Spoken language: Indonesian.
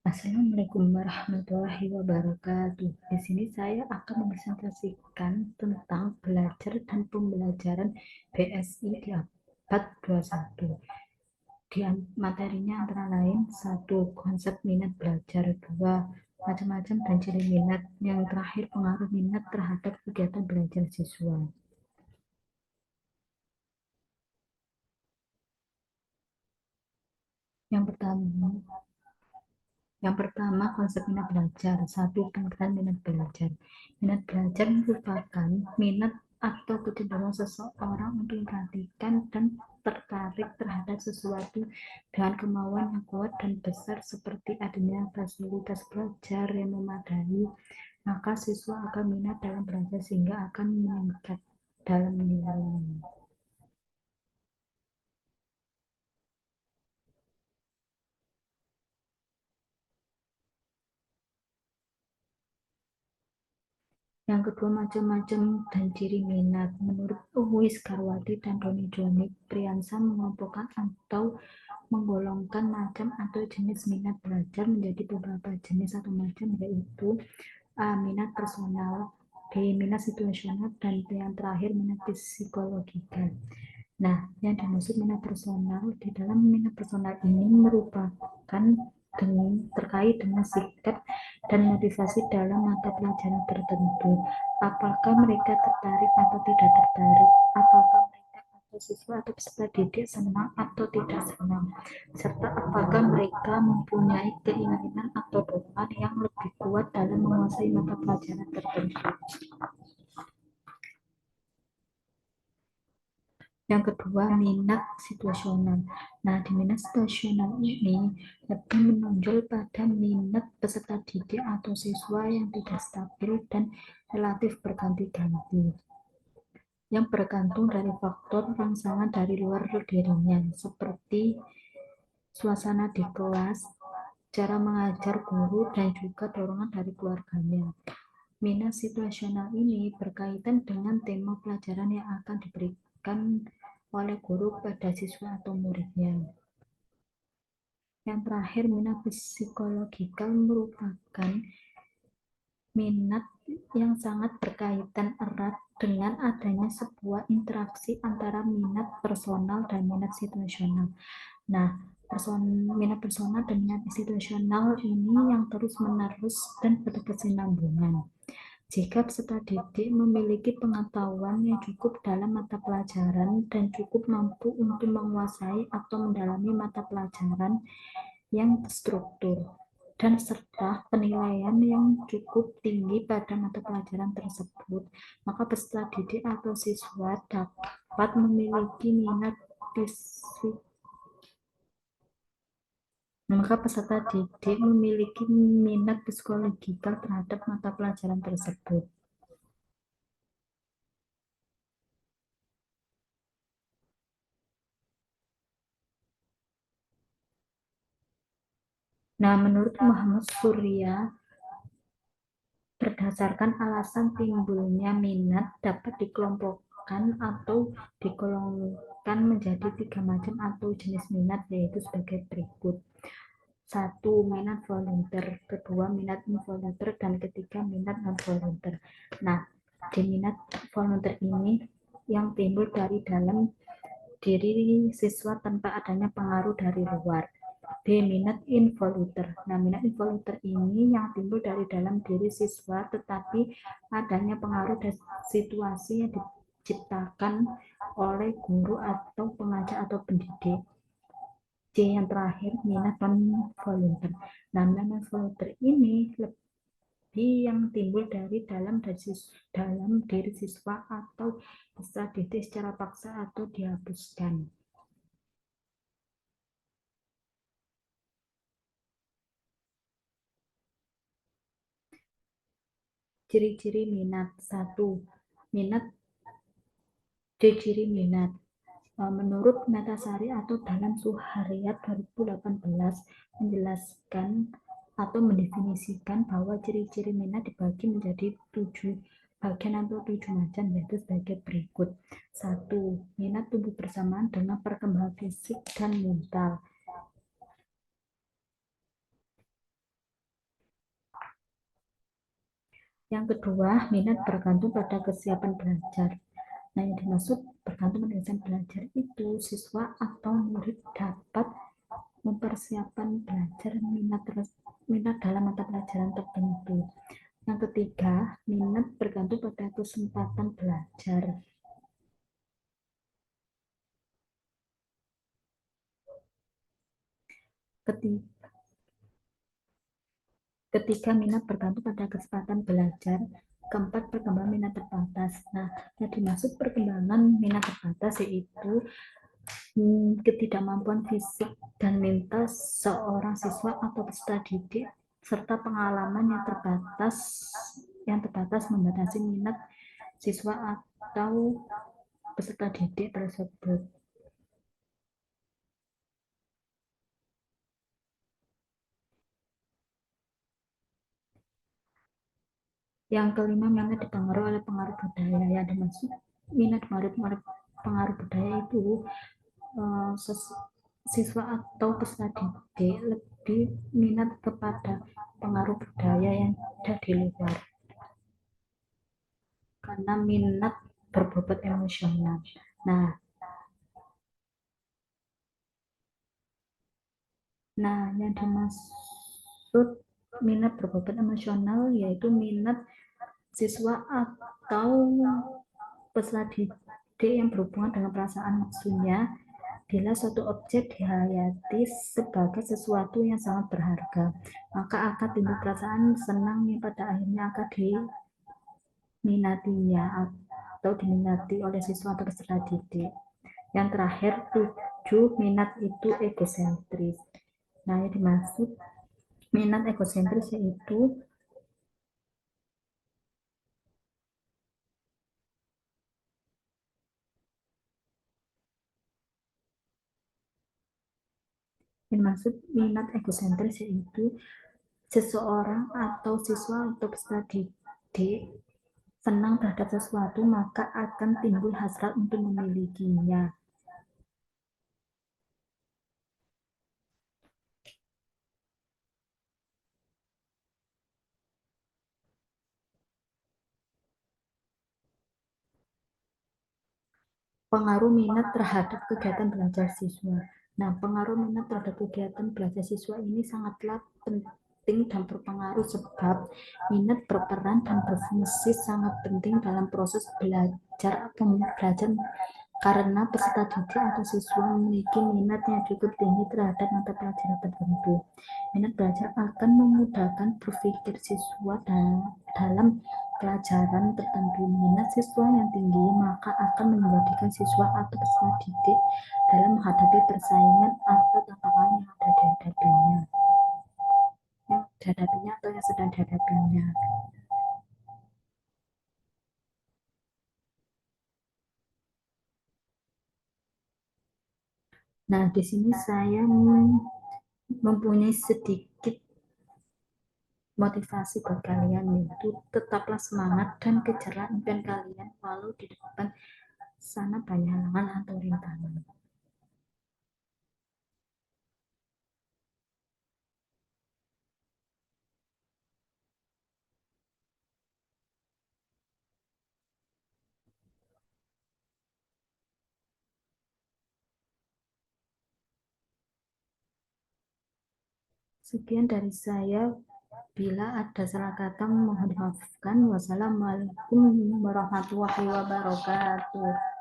Assalamualaikum warahmatullahi wabarakatuh. Di sini saya akan mempresentasikan tentang belajar dan pembelajaran BSI di abad 21. Di materinya antara lain: 1. Konsep minat belajar. 2. Macam-macam dan ciri minat. Yang terakhir, pengaruh minat terhadap kegiatan belajar siswa. Yang pertama, konsep minat belajar. 1. Pengertian minat belajar. Minat belajar merupakan minat atau kecenderungan seseorang untuk memperhatikan dan tertarik terhadap sesuatu dengan kemauan yang kuat dan besar, seperti adanya fasilitas belajar yang memadai, maka siswa akan minat dalam belajar sehingga akan meningkat dalam nilai. Yang kedua, macam-macam dan ciri minat. Menurut Uwais Karwati dan Doni Joni Priyansa mengelompokkan atau menggolongkan macam atau jenis minat belajar menjadi beberapa jenis atau macam, yaitu A. Minat personal, B. Minat situasional, dan yang terakhir minat psikologikal. Nah, yang dimaksud minat personal, di dalam minat personal ini merupakan terkait dengan sikap dan motivasi dalam mata pelajaran tertentu. Apakah mereka tertarik atau tidak tertarik? Apakah mereka atau siswa atau peserta didik senang atau tidak senang? Serta apakah mereka mempunyai keinginan atau dorongan yang lebih kuat dalam menguasai mata pelajaran tertentu. Yang kedua, minat situasional. Nah, di minat situasional ini lebih menonjol pada minat peserta didik atau siswa yang tidak stabil dan relatif berganti-ganti, yang bergantung dari faktor rangsangan dari luar dirinya, seperti suasana di kelas, cara mengajar guru, dan juga dorongan dari keluarganya. Minat situasional ini berkaitan dengan tema pelajaran yang akan diberikan oleh guru pada siswa atau muridnya. Yang terakhir, minat psikologikal merupakan minat yang sangat berkaitan erat dengan adanya sebuah interaksi antara minat personal dan minat situasional. Nah, minat personal dan minat situasional ini yang terus-menerus dan berkesinambungan. Jika peserta didik memiliki pengetahuan yang cukup dalam mata pelajaran dan cukup mampu untuk menguasai atau mendalami mata pelajaran yang terstruktur, dan serta penilaian yang cukup tinggi pada mata pelajaran tersebut, maka peserta didik atau siswa dapat memiliki minat psikologikal terhadap mata pelajaran tersebut. Nah, menurut Muhammad Surya, berdasarkan alasan timbulnya minat dapat dikelompokkan atau digolongkan menjadi 3 macam atau jenis minat, yaitu sebagai berikut. 1. Minat volunteer. 2. Minat involunteer. Dan ketiga, minat non-volunteer. Nah, di minat volunteer ini yang timbul dari dalam diri siswa tanpa adanya pengaruh dari luar. B. Minat involunteer. Nah, minat involunteer ini yang timbul dari dalam diri siswa tetapi adanya pengaruh dari situasi yang diciptakan oleh guru atau pengajar atau pendidik. C. Yang terakhir, minat non-volunteer. Nah, minat non-volunteer ini lebih yang timbul dari dalam diri siswa atau peserta didik secara paksa atau dihapuskan. Ciri-ciri minat. 1. Minat. Ciri-ciri minat. Menurut Metasari atau dalam Suhariyat 2018 menjelaskan atau mendefinisikan bahwa ciri-ciri minat dibagi menjadi 7 bagian atau 7 macam, yaitu sebagai berikut. 1. Minat tumbuh bersamaan dengan perkembangan fisik dan mental. Yang kedua, minat bergantung pada kesiapan belajar. Nah, yang dimaksud bergantung pada kesiapan belajar itu siswa atau murid dapat mempersiapkan belajar minat dalam mata pelajaran tertentu. Yang ketiga, minat bergantung pada kesempatan belajar. Ketiga, minat bergantung pada kesempatan belajar. Keempat, perkembangan minat terbatas. Nah, yang dimaksud perkembangan minat terbatas yaitu ketidakmampuan fisik dan mental seorang siswa atau peserta didik serta pengalaman yang terbatas membatasi minat siswa atau peserta didik tersebut. Yang kelima, minat dipengaruhi oleh pengaruh budaya. Yang dimaksud minat pengaruh budaya itu siswa atau peserta didik lebih minat kepada pengaruh budaya yang ada di luar karena minat berbobot emosional. Nah, yang dimaksud minat berbobot emosional yaitu minat siswa atau peserta didik yang berhubungan dengan perasaan. Maksudnya, bila suatu objek dihayati sebagai sesuatu yang sangat berharga, maka akan timbul perasaan senang yang pada akhirnya akan diminatinya atau diminati oleh siswa atau peserta didik. Yang terakhir, 7, minat itu egosentris. Nah, yang dimaksud minat egosentris yaitu minat egosentris yaitu seseorang atau siswa atau peserta didik senang terhadap sesuatu maka akan timbul hasrat untuk memilikinya. Pengaruh minat terhadap kegiatan belajar siswa. Nah, pengaruh minat terhadap kegiatan belajar siswa ini sangatlah penting dan berpengaruh sebab minat berperan dan berfungsi sangat penting dalam proses belajar karena peserta didik atau siswa memiliki minat yang cukup tinggi terhadap mata pelajaran tertentu. Minat belajar akan memudahkan berpikir siswa dalam pelajaran tertentu. Minat siswa yang tinggi maka akan menjadikan siswa atau peserta didik dalam menghadapi persaingan atau tantangan yang atau yang sedang dihadapinya. Nah, di sini saya mempunyai sedikit motivasi buat kalian, yaitu tetaplah semangat dan kejarlah impian kalian walau di depan sana banyak halangan atau rintangan. Sekian dari saya. Bila ada salah kata mohon dimaafkan. Wassalamualaikum warahmatullahi wabarakatuh.